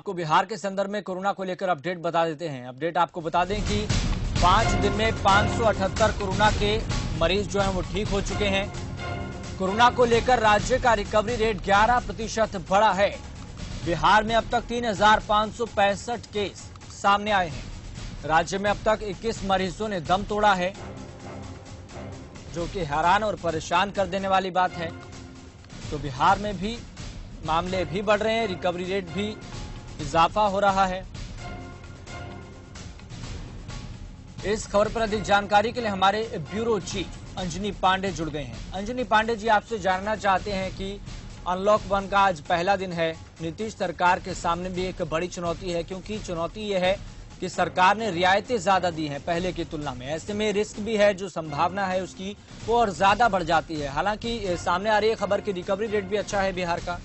आपको बिहार के संदर्भ में कोरोना को लेकर अपडेट बता देते हैं। अपडेट आपको बता दें कि 5 दिन में 578 कोरोना के मरीज जो हैं वो ठीक हो चुके हैं। कोरोना को लेकर राज्य का रिकवरी रेट 11% बढ़ा है। बिहार में अब तक 3565 केस सामने आए हैं। राज्य में अब तक 21 मरीजों ने दम तोड़ा है, जो कि हैरान और परेशान कर देने वाली बात है। तो बिहार में भी मामले भी बढ़ रहे हैं, रिकवरी रेट भी इजाफा हो रहा है। इस खबर पर अधिक जानकारी के लिए हमारे ब्यूरो चीफ अंजनी पांडे जुड़ गए हैं। अंजनी पांडे जी, आपसे जानना चाहते हैं कि अनलॉक 1 का आज पहला दिन है। नीतीश सरकार के सामने भी एक बड़ी चुनौती है, क्योंकि चुनौती यह है कि सरकार ने रियायतें ज्यादा दी हैं पहले की तुलना में। ऐसे में रिस्क भी है, जो संभावना है उसकी वो और ज्यादा बढ़ जाती है। हालांकि सामने आ रही है खबर की रिकवरी रेट भी अच्छा है बिहार का।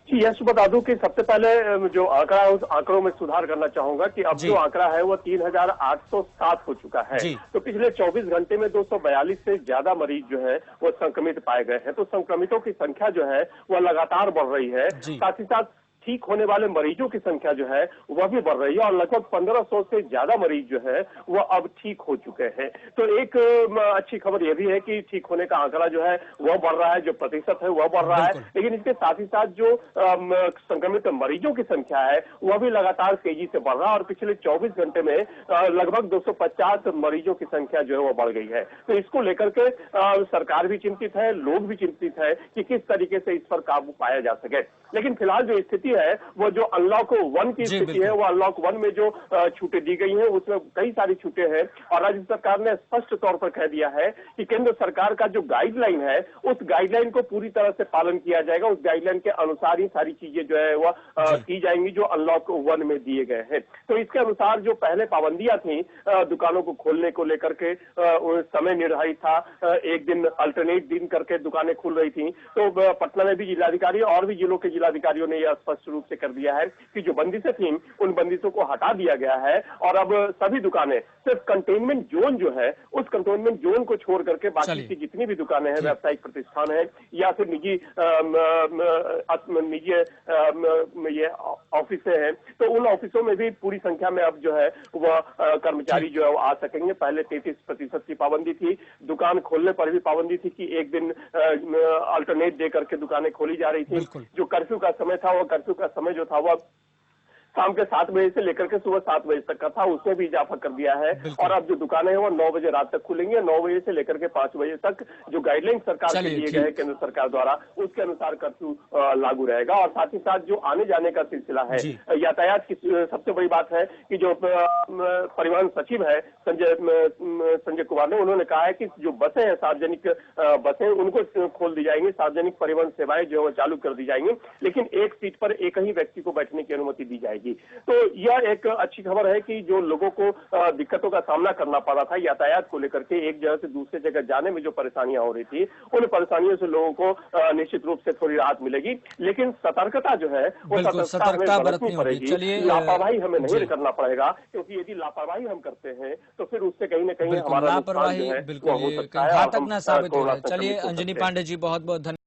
जी, यश बता दूं कि सबसे पहले जो आंकड़ा है उस आंकड़ों में सुधार करना चाहूंगा कि अब जो आंकड़ा है वो 3807 हो चुका है। तो पिछले 24 घंटे में 242 से ज्यादा मरीज जो है वो संक्रमित पाए गए हैं। तो संक्रमितों की संख्या जो है वो लगातार बढ़ रही है। साथ ही साथ ठीक होने वाले मरीजों की संख्या जो है वह भी बढ़ रही है और लगभग 1500 से ज्यादा मरीज जो है वह अब ठीक हो चुके हैं। तो एक अच्छी खबर यह भी है कि ठीक होने का आंकड़ा जो है वह बढ़ रहा है, जो प्रतिशत है वह बढ़ रहा है। लेकिन इसके साथ ही साथ जो संक्रमित मरीजों की संख्या है वह भी लगातार तेजी से बढ़ रहा है और पिछले 24 घंटे में लगभग 250 मरीजों की संख्या जो है वह बढ़ गई है। तो इसको लेकर के सरकार भी चिंतित है, लोग भी चिंतित है कि किस तरीके से इस पर काबू पाया जा सके। लेकिन फिलहाल जो स्थिति है वो जो अनलॉक 1 की स्थिति है, वो अनलॉक 1 में जो छूटें दी गई हैं उसमें कई सारी छूटें हैं और राज्य सरकार ने स्पष्ट तौर पर कह दिया है कि केंद्र सरकार का जो गाइडलाइन है उस गाइडलाइन को पूरी तरह से पालन किया जाएगा। उस गाइडलाइन के अनुसार ही सारी चीजें जो है वह की जाएंगी जो अनलॉक 1 में दिए गए हैं। तो इसके अनुसार जो पहले पाबंदियां थी दुकानों को खोलने को लेकर के समय निर्धारित था, एक दिन अल्टरनेट दिन करके दुकानें खुल रही थी। तो पटना में भी जिलाधिकारी और भी जिलों के जिलाधिकारियों ने यह स्पष्ट रूप से कर दिया है कि जो बंदिशें थी उन बंदिशों को हटा दिया गया है और अब सभी दुकानें सिर्फ कंटेनमेंट जोन जो है उस कंटेनमेंट जोन को छोड़ करके बाकी की जितनी भी दुकानें हैं, व्यावसायिक प्रतिष्ठान है या फिर निजी ये ऑफिसें हैं, तो उन ऑफिसों में भी पूरी संख्या में अब जो है वह कर्मचारी जो है वो आ सकेंगे। पहले 33% की पाबंदी थी, दुकान खोलने पर भी पाबंदी थी कि एक दिन अल्टरनेट दे करके दुकानें खोली जा रही थी। जो कर्फ्यू का समय था, वह कर्फ्यू का समय जो था वह शाम के 7 बजे से लेकर के सुबह 7 बजे तक का था, उसमें भी इजाफा कर दिया है। और अब जो दुकानें हैं वो 9 बजे रात तक खुलेंगे, 9 बजे से लेकर के 5 बजे तक जो गाइडलाइन सरकार के दिए गए हैं केंद्र सरकार द्वारा उसके अनुसार कर्फ्यू लागू रहेगा। और साथ ही साथ जो आने जाने का सिलसिला है, यातायात की सबसे बड़ी बात है कि जो परिवहन सचिव है संजय कुमार ने, उन्होंने कहा है कि जो बसें हैं सार्वजनिक बसें उनको खोल दी जाएंगी, सार्वजनिक परिवहन सेवाएं जो है चालू कर दी जाएंगी, लेकिन एक सीट पर एक ही व्यक्ति को बैठने की अनुमति दी जाएगी। तो यह एक अच्छी खबर है कि जो लोगों को दिक्कतों का सामना करना पड़ रहा था यातायात को लेकर के, एक जगह से दूसरे जगह जाने में जो परेशानियां हो रही थी, उन परेशानियों से लोगों को निश्चित रूप से थोड़ी राहत मिलेगी। लेकिन सतर्कता जो है वो सतर्कता बरतनी पड़ेगी। लापरवाही हमें नहीं करना पड़ेगा, क्योंकि यदि लापरवाही हम करते हैं तो फिर उससे कहीं ना कहीं हमारा नुकसान जो है वो हो सकता है, घातक न साबित हो। चलिए अंजनी पांडे जी, बहुत बहुत धन्यवाद।